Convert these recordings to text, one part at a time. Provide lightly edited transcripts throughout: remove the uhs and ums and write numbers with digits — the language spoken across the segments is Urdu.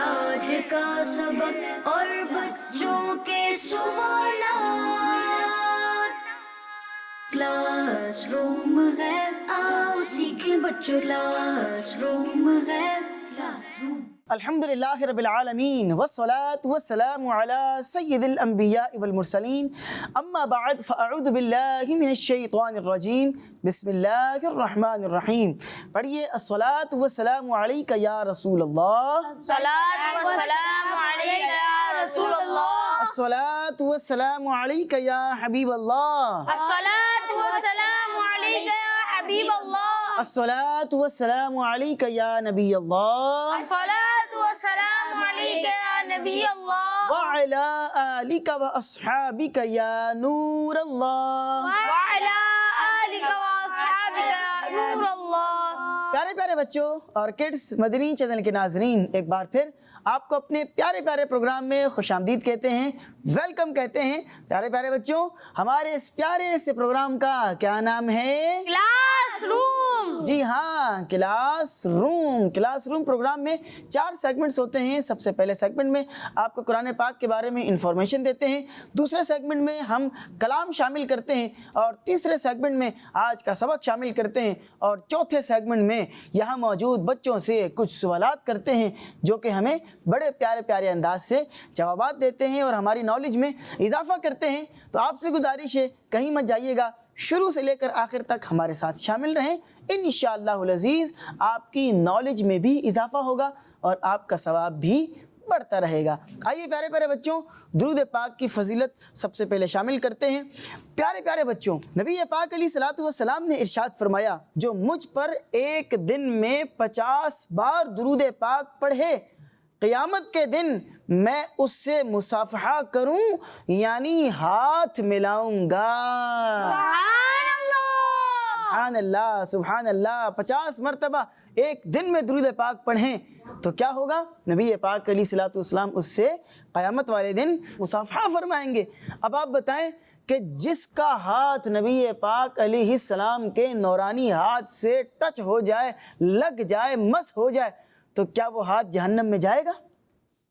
آج کا سبق اور بچوں کے سوالات۔ کلاس روم ہے، آؤ سیکھیں بچوں، کلاس روم ہے، کلاس روم۔ الحمدللہ رب العالمین والصلاة والسلام علی سید الانبیاء والمرسلین، اما بعد فاعوذ باللہ من الشیطان الرجیم، بسم اللہ الرحمن الرحیم۔ پڑھیے الصلاة والسلام علیک یا رسول اللہ، الصلاة والسلام علیک یا رسول اللہ، الصلاة والسلام علیک یا حبیب اللہ، الصلاة والسلام علیک یا حبیب اللہ، الصلاة والسلام علیک یا نبی اللہ، الصلاة والسلام علیک یا نبی اللہ، وعلی آلک واصحابک یا نور اللہ۔ وعلی آلک واصحابک یا نور اللہ۔ پیارے پیارے بچوں اور کڈس مدنی چینل کے ناظرین، ایک بار پھر آپ کو اپنے پیارے پیارے پروگرام میں خوش آمدید کہتے ہیں، ویلکم کہتے ہیں۔ پیارے پیارے بچوں، ہمارے اس پیارے سے پروگرام کا کیا نام ہے؟ Class room. جی ہاں، class room. Class room program میں 4 سیگمنٹس ہوتے ہیں۔ سب سے پہلے سیگمنٹ میں آپ کو قرآن پاک کے بارے میں انفارمیشن دیتے ہیں، دوسرے سیگمنٹ میں ہم کلام شامل کرتے ہیں، اور تیسرے سیگمنٹ میں آج کا سبق شامل کرتے ہیں، اور چوتھے سیگمنٹ میں یہاں موجود بچوں سے کچھ سوالات کرتے ہیں جو کہ ہمیں بڑے پیارے پیارے انداز سے جوابات دیتے ہیں اور ہماری نالج میں اضافہ کرتے ہیں۔ تو آپ سے گزارش ہے، کہیں مت جائیے گا، شروع سے لے کر آخر تک ہمارے ساتھ شامل رہیں۔ انشاءاللہ العزیز آپ کی نالج میں بھی اضافہ ہوگا اور آپ کا ثواب بھی بڑھتا رہے گا۔ آئیے پیارے پیارے بچوں، درود پاک کی فضیلت سب سے پہلے شامل کرتے ہیں۔ پیارے پیارے بچوں، نبی پاک علیہ الصلوۃ والسلام نے ارشاد فرمایا، جو مجھ پر ایک دن میں 50 بار درود پاک پڑھے، قیامت کے دن میں اس سے مصافحہ کروں یعنی ہاتھ ملاؤں گا۔ سبحان اللہ، سبحان اللہ۔ 50 مرتبہ ایک دن میں درود پاک پڑھیں تو کیا ہوگا؟ نبی پاک علیہ الصلوۃ والسلام اس سے قیامت والے دن مصافحہ فرمائیں گے۔ اب آپ بتائیں کہ جس کا ہاتھ نبی پاک علیہ السلام کے نورانی ہاتھ سے ٹچ ہو جائے، لگ جائے، مس ہو جائے، تو کیا وہ ہاتھ جہنم میں جائے گا؟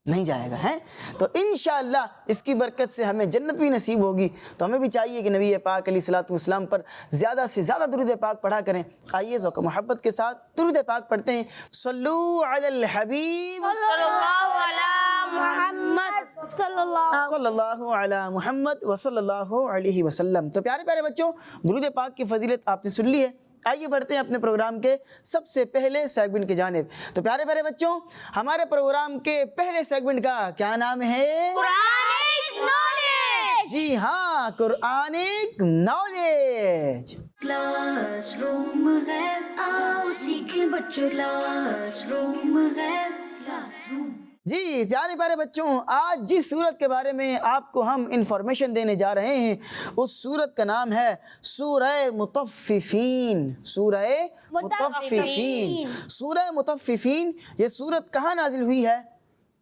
نہیں جائے گا، ہیں؟ تو انشاءاللہ اس کی برکت سے ہمیں جنت بھی نصیب ہوگی۔ تو ہمیں بھی چاہیے کہ نبی پاک علیہ الصلوۃ والسلام پر زیادہ سے زیادہ درود پاک پڑھا کریں۔ آئیے ذوق و محبت کے ساتھ درود پاک پڑھتے ہیں۔ صلو علی الحبیب صلی اللہ علی محمد، صلی اللہ علی محمد وصلی اللہ علیہ وسلم۔ تو پیارے پیارے بچوں، درود پاک کی فضیلت آپ نے سن لی ہے۔ آئیے بڑھتے ہیں اپنے پروگرام کے سب سے پہلے سیگمنٹ کی جانب۔ تو پیارے پیارے بچوں، ہمارے پروگرام کے پہلے سیگمنٹ کا کیا نام ہے؟ Quranic knowledge. جی ہاں، قرآنک نالج۔ کلاس روم ہے، آؤ سیکھیں بچوں، کلاس روم ہے، کلاس روم۔ جی پیارے پیارے بچوں، آج جس سورت کے بارے میں آپ کو ہم انفارمیشن دینے جا رہے ہیں، اس سورت کا نام ہے سورہ مطففین۔ سورہ مطففین۔ سورہ مطففین، یہ سورت کہاں نازل ہوئی ہے؟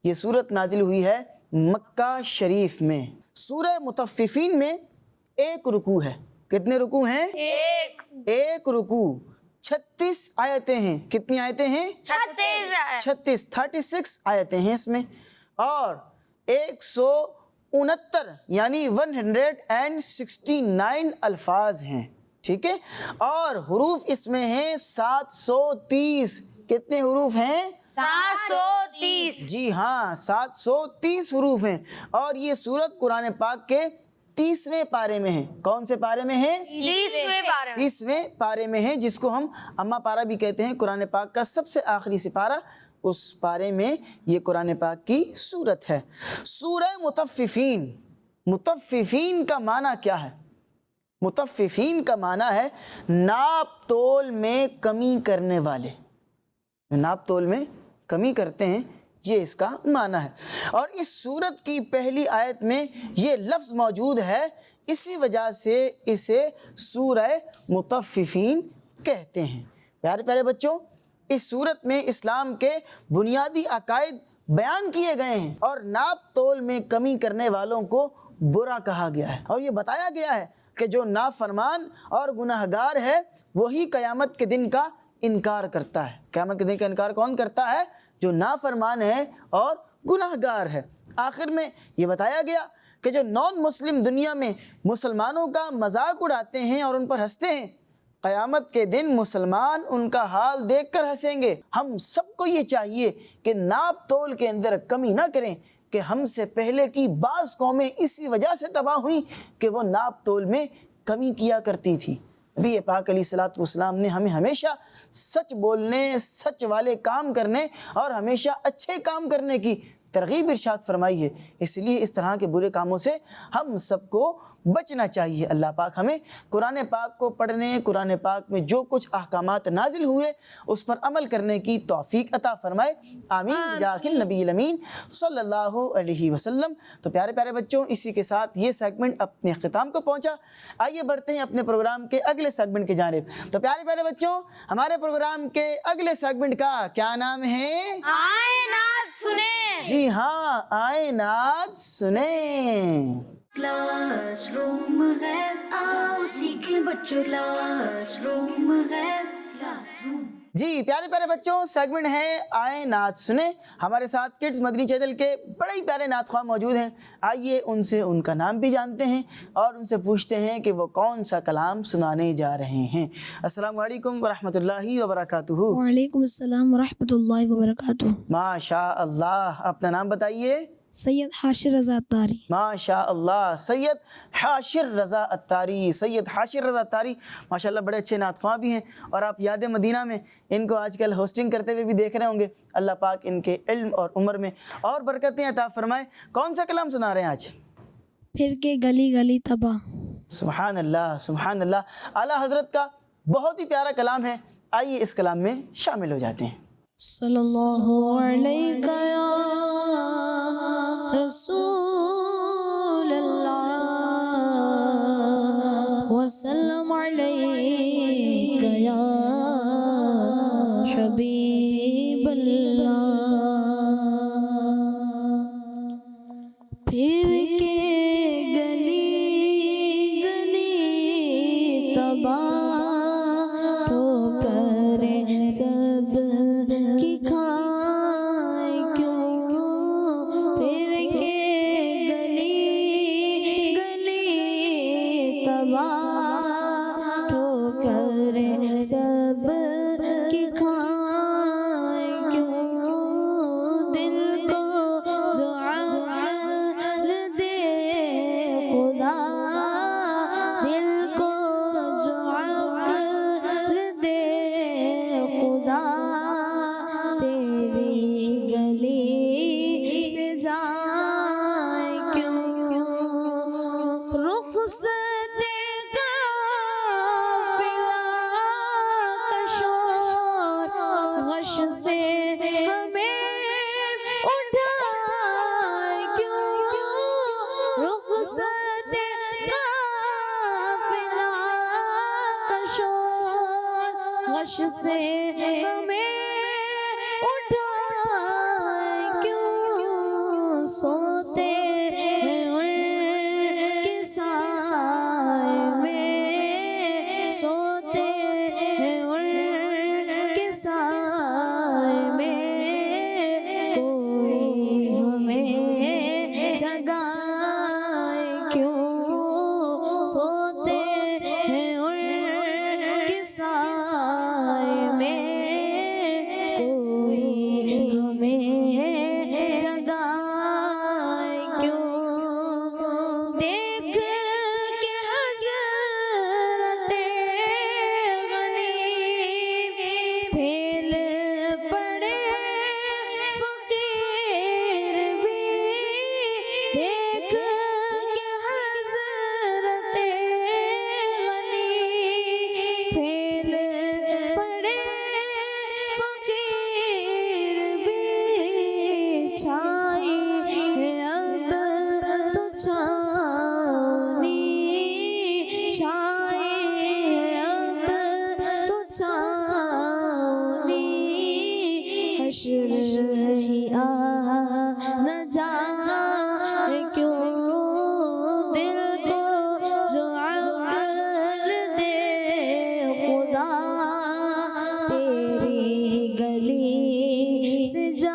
یہ سورت نازل ہوئی ہے مکہ شریف میں۔ سورہ مطففین میں ایک رکوع ہے۔ کتنے رکوع ہیں؟ ایک رکوع، 36 آیتیں ہیں۔ کتنی آیتیں ہیں؟ 36 آیتیں ہیں اس میں، اور 169 یعنی 169 الفاظ ہیں، ٹھیک ہے؟ اور حروف اس میں ہیں 730۔ کتنے حروف ہیں؟ 730۔ جی ہاں، 730 حروف ہیں۔ اور یہ سورت قرآن پاک کے 30ویں پارے میں ہے۔ کون سے پارے میں ہے؟ 30ویں پارے میں ہے، جس کو ہم اما پارہ بھی کہتے ہیں۔ قرآن پاک کا سب سے آخری سپارہ، اس پارے میں یہ قرآن پاک کی سورت ہے۔ سورہ مطففین۔ مطففین کا معنی کیا ہے؟ مطففین کا معنی ہے ناپ تول میں کمی کرنے والے۔ ناپ تول میں کمی کرتے ہیں، یہ اس کا معنی ہے۔ اور اس سورت کی پہلی آیت میں یہ لفظ موجود ہے، اسی وجہ سے اسے سورہ مطففین کہتے ہیں۔ پیارے پیارے بچوں، اس سورت میں اسلام کے بنیادی عقائد بیان کیے گئے ہیں، اور ناپ تول میں کمی کرنے والوں کو برا کہا گیا ہے، اور یہ بتایا گیا ہے کہ جو نافرمان اور گناہگار ہے وہی قیامت کے دن کا انکار کرتا ہے۔ قیامت کے دن کا انکار کون کرتا ہے؟ جو نافرمان ہے اور گناہگار ہے۔ آخر میں یہ بتایا گیا کہ جو نان مسلم دنیا میں مسلمانوں کا مذاق اڑاتے ہیں اور ان پر ہنستے ہیں، قیامت کے دن مسلمان ان کا حال دیکھ کر ہنسیں گے۔ ہم سب کو یہ چاہیے کہ ناپ تول کے اندر کمی نہ کریں، کہ ہم سے پہلے کی بعض قومیں اسی وجہ سے تباہ ہوئیں کہ وہ ناپ تول میں کمی کیا کرتی تھی۔ نبی پاک علیہ الصلوۃ والسلام نے ہمیں ہمیشہ سچ بولنے، سچ والے کام کرنے اور ہمیشہ اچھے کام کرنے کی ترغیب ارشاد فرمائی ہے۔ اس لیے اس طرح کے برے کاموں سے ہم سب کو بچنا چاہیے۔ اللہ پاک ہمیں قرآن پاک کو پڑھنے، قرآن پاک میں جو کچھ احکامات نازل ہوئے اس پر عمل کرنے کی توفیق عطا فرمائے، آمین بجاہ النبی الامین صلی اللہ علیہ وسلم۔ تو پیارے پیارے بچوں، اسی کے ساتھ یہ سیگمنٹ اپنے اختتام کو پہنچا۔ آئیے بڑھتے ہیں اپنے پروگرام کے اگلے سیگمنٹ کی جانب۔ تو پیارے پیارے بچوں، ہمارے پروگرام کے اگلے سیگمنٹ کا کیا نام ہے؟ آئیں نعت سنیں۔ جی ہاں، آئیں نعت سنیں۔ کلاس روم ہے، آؤ سیکھیں بچوں، کلاس روم ہے، کلاس روم۔ جی پیارے پیارے بچوں، سیگمنٹ ہے آئیں نعت سنیں۔ ہمارے ساتھ کڈز مدنی چینل کے بڑے ہی پیارے نعت خواہ موجود ہیں۔ آئیے ان سے ان کا نام بھی جانتے ہیں اور ان سے پوچھتے ہیں کہ وہ کون سا کلام سنانے جا رہے ہیں۔ السلام علیکم ورحمۃ اللہ وبرکاتہ۔ وعلیکم السلام ورحمۃ اللہ وبرکاتہ۔ ماشاء اللہ، اپنا نام بتائیے۔ سید حاشر رضا اتاری۔ ماشاء اللہ، سید حاشر رضا اتاری۔ سید حاشر رضا اتاری ماشاء اللہ بڑے اچھے نعت خواں بھی ہیں، اور آپ یاد مدینہ میں ان کو آج کل ہوسٹنگ کرتے ہوئے بھی دیکھ رہے ہوں گے۔ اللہ پاک ان کے علم اور عمر میں اور برکتیں عطا فرمائے۔ کون سا کلام سنا رہے ہیں آج؟ پھر کے گلی گلی تباہ۔ سبحان اللہ، سبحان اللہ، اعلیٰ حضرت کا بہت ہی پیارا کلام ہے۔ آئیے اس کلام میں شامل ہو جاتے ہیں۔ صلی اللہ علیہ یا رسول اللہ وسلم علیک یا حبیب اللہ۔ پھر کے گلی گلی تباہ ہو کریں سب کی کھائے کیوں، پھر کے گلی گلی تباہ ہو کریں سب کی کھائے کیوں، دل کو جو عقل دے خدا، دل کو جو عقل دے خدا، تیری گلی سے جائے کیوں، رخ سے غش سے ہمیں اٹھائے کیوں، رخ سے قافلہ کا شور، غش سے ہمیں اٹھائے کیوں، سوتے ہیں ان کے سائے میں، سوتے ہیں ان کے سائے میں، کوئی ہمیں جگائے کیوں، سوتے ہیں ان کے سائے میں، کوئی ہمیں جگائے کیوں، دیکھ کے حضرت غنی پھیل پڑے فقیر بھی، دیکھ کے حضرت غنی پھیل پڑے فقیر بھی، چھائی ہے اب تو چھاونی، چھائی ہے اب تو چھاونی، حشر ہی آ نہ جائے کیوں، دل کو جو عقل دے خدا، تیری گلی سے جا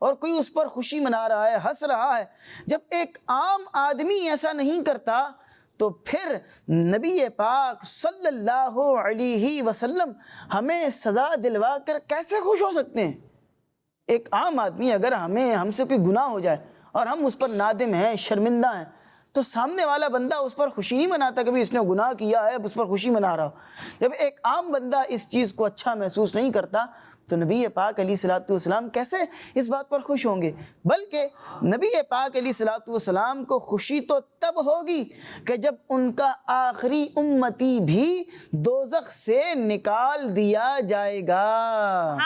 اور کوئی اس پر خوشی منا رہا ہے، ہنس رہا ہے، جب ایک عام آدمی ایسا نہیں کرتا تو پھر نبی پاک صلی اللہ علیہ وسلم ہمیں سزا دلوا کر کیسے خوش ہو سکتے ہیں؟ ایک عام آدمی اگر ہم سے کوئی گناہ ہو جائے اور ہم اس پر نادم ہیں، شرمندہ ہیں، تو سامنے والا بندہ اس پر خوشی نہیں مناتا، کبھی اس نے گناہ کیا ہے اب اس پر خوشی منا رہا ہو۔ جب ایک عام بندہ اس چیز کو اچھا محسوس نہیں کرتا تو نبی پاک علیہ الصلوۃ والسلام کیسے اس بات پر خوش ہوں گے؟ بلکہ نبی پاک علیہ الصلوۃ والسلام کو خوشی تو تب ہوگی کہ جب ان کا آخری امتی بھی دوزخ سے نکال دیا جائے گا۔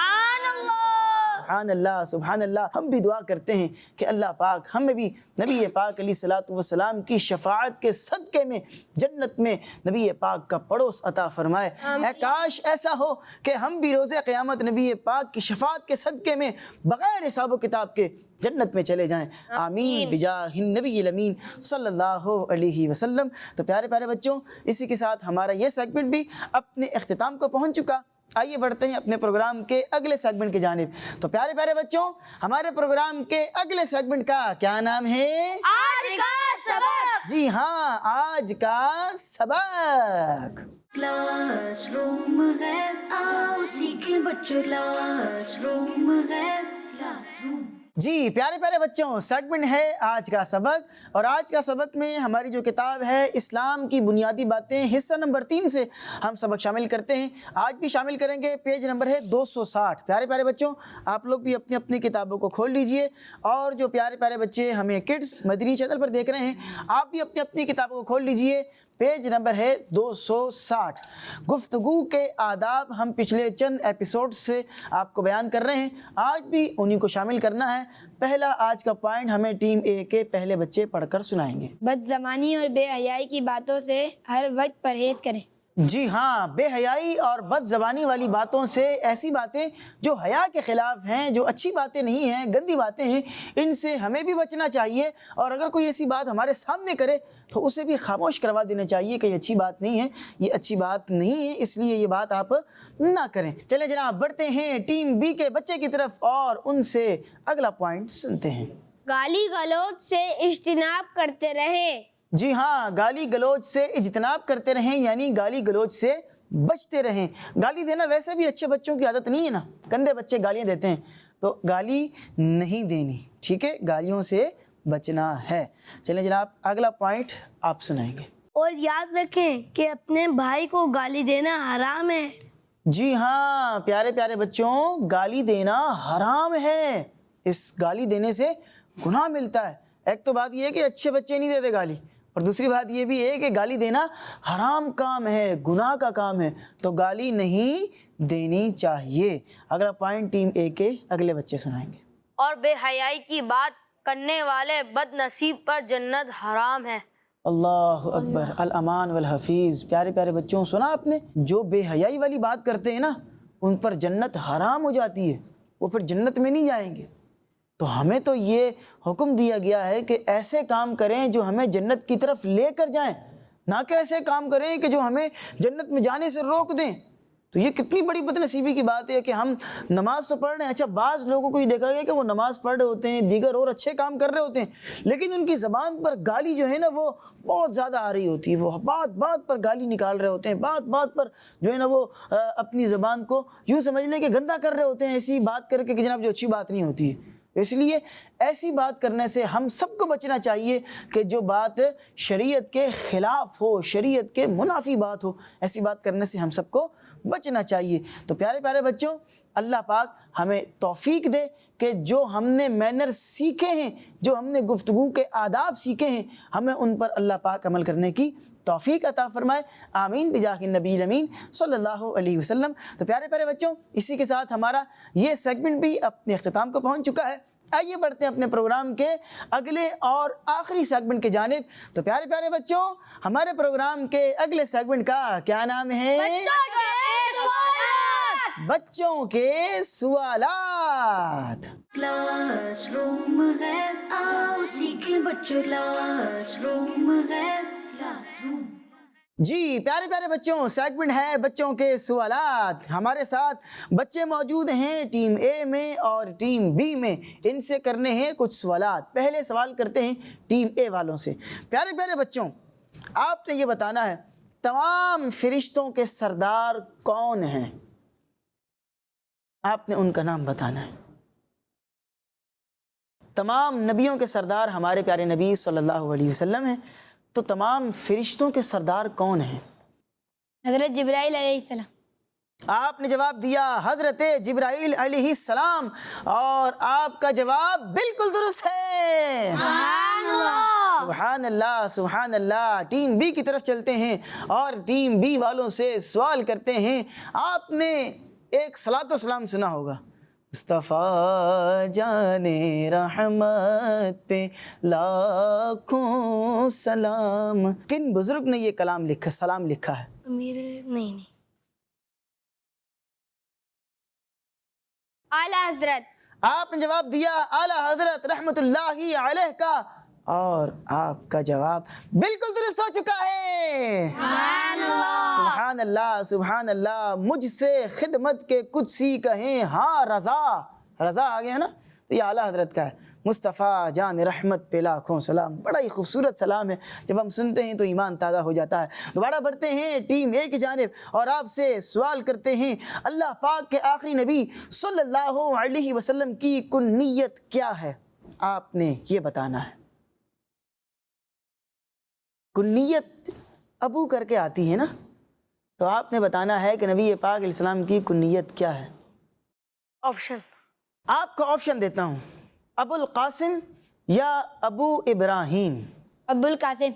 سبحان اللہ، سبحان اللہ۔ ہم بھی دعا کرتے ہیں کہ اللہ پاک ہمیں بھی نبی پاک علیہ الصلوۃ والسلام کی شفاعت کے صدقے میں جنت میں نبی پاک کا پڑوس عطا فرمائے۔ اے کاش ایسا ہو کہ ہم بھی روز قیامت نبی پاک کی شفاعت کے صدقے میں بغیر حساب و کتاب کے جنت میں چلے جائیں، آمین بجاہ النبی الامین صلی اللہ علیہ وسلم۔ تو پیارے پیارے بچوں، اسی کے ساتھ ہمارا یہ سیگمنٹ بھی اپنے اختتام کو پہنچ چکا۔ آئیے بڑھتے ہیں اپنے پروگرام کے اگلے سیگمنٹ کی جانب۔ تو پیارے پیارے بچوں، ہمارے پروگرام کے اگلے سیگمنٹ کا کیا نام ہے؟ آج کا سبق۔ جی ہاں، آج کا سبق۔ کلاس روم ہے، آؤ سیکھیں بچوں، کلاس روم ہے، کلاس روم۔ جی پیارے پیارے بچوں، سیگمنٹ ہے آج کا سبق، اور آج کا سبق میں ہماری جو کتاب ہے اسلام کی بنیادی باتیں حصہ نمبر 3 سے ہم سبق شامل کرتے ہیں۔ آج بھی شامل کریں گے، پیج نمبر ہے 260۔ پیارے پیارے بچوں، آپ لوگ بھی اپنی اپنی کتابوں کو کھول لیجئے، اور جو پیارے پیارے بچے ہمیں کڈس مدنی چینل پر دیکھ رہے ہیں، آپ بھی اپنی اپنی کتابوں کو کھول لیجئے۔ پیج نمبر ہے 260۔ گفتگو کے آداب ہم پچھلے چند ایپیسوڈ سے آپ کو بیان کر رہے ہیں، آج بھی انہی کو شامل کرنا ہے۔ پہلا آج کا پوائنٹ ہمیں ٹیم اے کے پہلے بچے پڑھ کر سنائیں گے۔ بد زبانی اور بے حیائی کی باتوں سے ہر وقت پرہیز کریں۔ جی ہاں، بے حیائی اور بد زبانی والی باتوں سے، ایسی باتیں جو حیا کے خلاف ہیں، جو اچھی باتیں نہیں ہیں، گندی باتیں ہیں، ان سے ہمیں بھی بچنا چاہیے، اور اگر کوئی ایسی بات ہمارے سامنے کرے تو اسے بھی خاموش کروا دینا چاہیے کہ یہ اچھی بات نہیں ہے، یہ اچھی بات نہیں ہے، اس لیے یہ بات آپ نہ کریں۔ چلیں جناب، بڑھتے ہیں ٹیم بی کے بچے کی طرف اور ان سے اگلا پوائنٹ سنتے ہیں۔ گالی گلوچ سے اجتناب کرتے رہیں۔ جی ہاں، گالی گلوچ سے اجتناب کرتے رہیں، یعنی گالی گلوچ سے بچتے رہیں۔ گالی دینا ویسے بھی اچھے بچوں کی عادت نہیں ہے نا، گندے بچے گالیاں دیتے ہیں، تو گالی نہیں دینی، ٹھیک ہے، گالیوں سے بچنا ہے۔ چلیں جناب، اگلا پوائنٹ آپ سنائیں گے۔ اور یاد رکھیں کہ اپنے بھائی کو گالی دینا حرام ہے۔ جی ہاں پیارے پیارے بچوں، گالی دینا حرام ہے، اس گالی دینے سے گناہ ملتا ہے۔ ایک تو بات یہ ہے کہ اچھے بچے نہیں دیتے گالی، اور دوسری بات یہ بھی ہے کہ گالی دینا حرام کام ہے، گناہ کا کام ہے، تو گالی نہیں دینی چاہیے۔ اگلا پوائنٹ ٹیم اے کے اگلے بچے سنائیں گے۔ اور بے حیائی کی بات کرنے والے بد نصیب پر جنت حرام ہے۔ اللہ اکبر، الامان والحفیظ۔ پیارے پیارے بچوں، سنا آپ نے، جو بے حیائی والی بات کرتے ہیں نا، ان پر جنت حرام ہو جاتی ہے، وہ پھر جنت میں نہیں جائیں گے۔ تو ہمیں تو یہ حکم دیا گیا ہے کہ ایسے کام کریں جو ہمیں جنت کی طرف لے کر جائیں، نہ کہ ایسے کام کریں کہ جو ہمیں جنت میں جانے سے روک دیں۔ تو یہ کتنی بڑی بد نصیبی کی بات ہے کہ ہم نماز تو پڑھ رہے ہیں، اچھا بعض لوگوں کو یہ دیکھا گیا کہ وہ نماز پڑھ رہے ہوتے ہیں، دیگر اور اچھے کام کر رہے ہوتے ہیں، لیکن ان کی زبان پر گالی جو ہے نا وہ بہت زیادہ آ رہی ہوتی ہے، وہ بات بات پر گالی نکال رہے ہوتے ہیں، بات بات پر جو ہے نا وہ اپنی زبان کو یوں سمجھ لیں کہ گندا کر رہے ہوتے ہیں، ایسی بات کر کے کہ جناب جو اچھی بات نہیں ہوتی ہے۔ اس لیے ایسی بات کرنے سے ہم سب کو بچنا چاہیے کہ جو بات شریعت کے خلاف ہو، شریعت کے منافی بات ہو، ایسی بات کرنے سے ہم سب کو بچنا چاہیے۔ تو پیارے پیارے بچوں، اللہ پاک ہمیں توفیق دے کہ جو ہم نے مینرز سیکھے ہیں، جو ہم نے گفتگو کے آداب سیکھے ہیں، ہمیں ان پر اللہ پاک عمل کرنے کی توفیق عطا فرمائے، آمین بجاہ النبی الامین صلی اللہ علیہ وسلم۔ تو پیارے پیارے بچوں، اسی کے ساتھ ہمارا یہ سیگمنٹ بھی اپنے اختتام کو پہنچ چکا ہے۔ آئیے بڑھتے ہیں اپنے پروگرام کے اگلے اور آخری سیگمنٹ کی جانب۔ تو پیارے پیارے بچوں، ہمارے پروگرام کے اگلے سیگمنٹ کا کیا نام ہے؟ بچوں کے سوالات۔ کلاس روم ہے، آؤ سیکھیں بچوں، کلاس روم ہے، کلاس روم۔ جی پیارے پیارے بچوں، سیگمنٹ ہے بچوں کے سوالات۔ ہمارے ساتھ بچے موجود ہیں ٹیم اے میں اور ٹیم بی میں، ان سے کرنے ہیں کچھ سوالات۔ پہلے سوال کرتے ہیں ٹیم اے والوں سے۔ پیارے پیارے بچوں، آپ نے یہ بتانا ہے تمام فرشتوں کے سردار کون ہیں؟ آپ نے ان کا نام بتانا ہے۔ تمام نبیوں کے سردار ہمارے پیارے نبی صلی اللہ علیہ وسلم ہیں، تو تمام فرشتوں کے سردار کون ہیں؟ حضرت جبرائیل علیہ السلام۔ آپ نے جواب دیا حضرت جبرائیل علیہ السلام، اور آپ کا جواب بالکل درست ہے۔ سبحان اللہ سبحان اللہ۔ ٹیم بی کی طرف چلتے ہیں اور ٹیم بی والوں سے سوال کرتے ہیں۔ آپ نے ایک صلاۃ و سلام سنا ہوگا، مصطفیٰ جان رحمت پہ لاکھوں سلام۔ کن بزرگ نے یہ کلام لکھا، سلام لکھا ہے؟ امیر نہیں اعلیٰ حضرت۔ آپ نے جواب دیا اعلیٰ حضرت رحمت اللہ علیہ کا، اور آپ کا جواب بالکل درست ہو چکا ہے۔ سبحان اللہ سبحان اللہ۔ مجھ سے خدمت کے قدسی کہیں ہاں رضا، رضا آ گیا نا، تو یہ اعلیٰ حضرت کا ہے۔ مصطفیٰ جان رحمت پہ لاکھوں سلام، بڑا ہی خوبصورت سلام ہے، جب ہم سنتے ہیں تو ایمان تازہ ہو جاتا ہے۔ دوبارہ بڑھتے ہیں ٹیم اے کی جانب اور آپ سے سوال کرتے ہیں، اللہ پاک کے آخری نبی صلی اللہ علیہ وسلم کی کنیت کیا ہے؟ آپ نے یہ بتانا ہے۔ کنیت ابو کر کے آتی ہے نا، تو آپ نے بتانا ہے کہ نبی پاک علیہ السلام کی کنیت کیا ہے۔ آپشن آپ کو آپشن دیتا ہوں، ابو القاسم یا ابو ابراہیم۔ ابو القاسم۔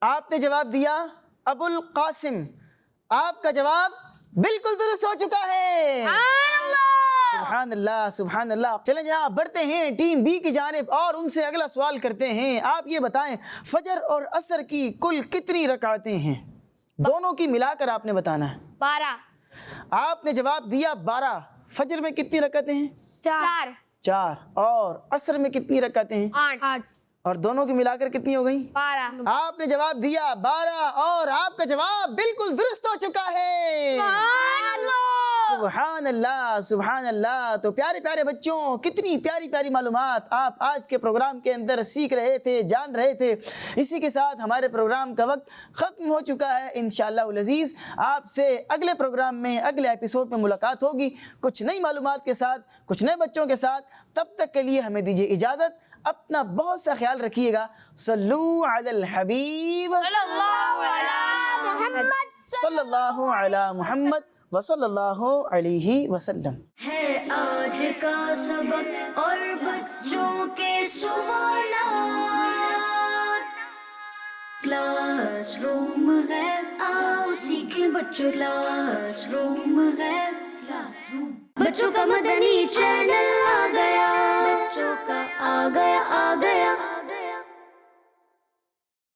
آپ نے جواب دیا ابو القاسم، آپ کا جواب بالکل درست ہو چکا ہے۔ سبحان اللہ سبحان اللہ۔ چلیں جناب بڑھتے ہیں ٹیم بی کی جانب اور ان سے اگلا سوال کرتے ہیں۔ آپ یہ بتائیں فجر اور عصر کی کل کتنی رکعتیں ہیں؟ دونوں کی ملا کر آپ نے بتانا ہے۔ 12۔ آپ نے جواب دیا 12۔ فجر میں کتنی رکعتیں ہیں؟ 4۔ 4۔ اور عصر میں کتنی رکعتیں ہیں؟ 8۔ اور دونوں کی ملا کر کتنی ہو گئیں؟ 12۔ آپ نے جواب دیا 12، اور آپ کا جواب بالکل درست ہو چکا ہے۔ سبحان اللہ سبحان اللہ۔ تو پیارے پیارے بچوں، کتنی پیاری پیاری معلومات آپ آج کے پروگرام کے اندر سیکھ رہے تھے، جان رہے تھے۔ اسی کے ساتھ ہمارے پروگرام کا وقت ختم ہو چکا ہے۔ انشاءاللہ العزیز آپ سے اگلے پروگرام میں، اگلے ایپیسوڈ میں ملاقات ہوگی کچھ نئی معلومات کے ساتھ، کچھ نئے بچوں کے ساتھ۔ تب تک کے لیے ہمیں دیجیے اجازت، اپنا بہت سا خیال رکھیے گا۔ صلو علی الحبیب صلی اللہ علی محمد وصلی اللہ علیہ وسلم۔ ہے آج کا سبق اور بچوں کے سوالات، کلاس روم ہے آؤ سیکھیں بچوں، کلاس روم ہے، بچوں کا مدنی چینل آ گیا، بچوں کا آ گیا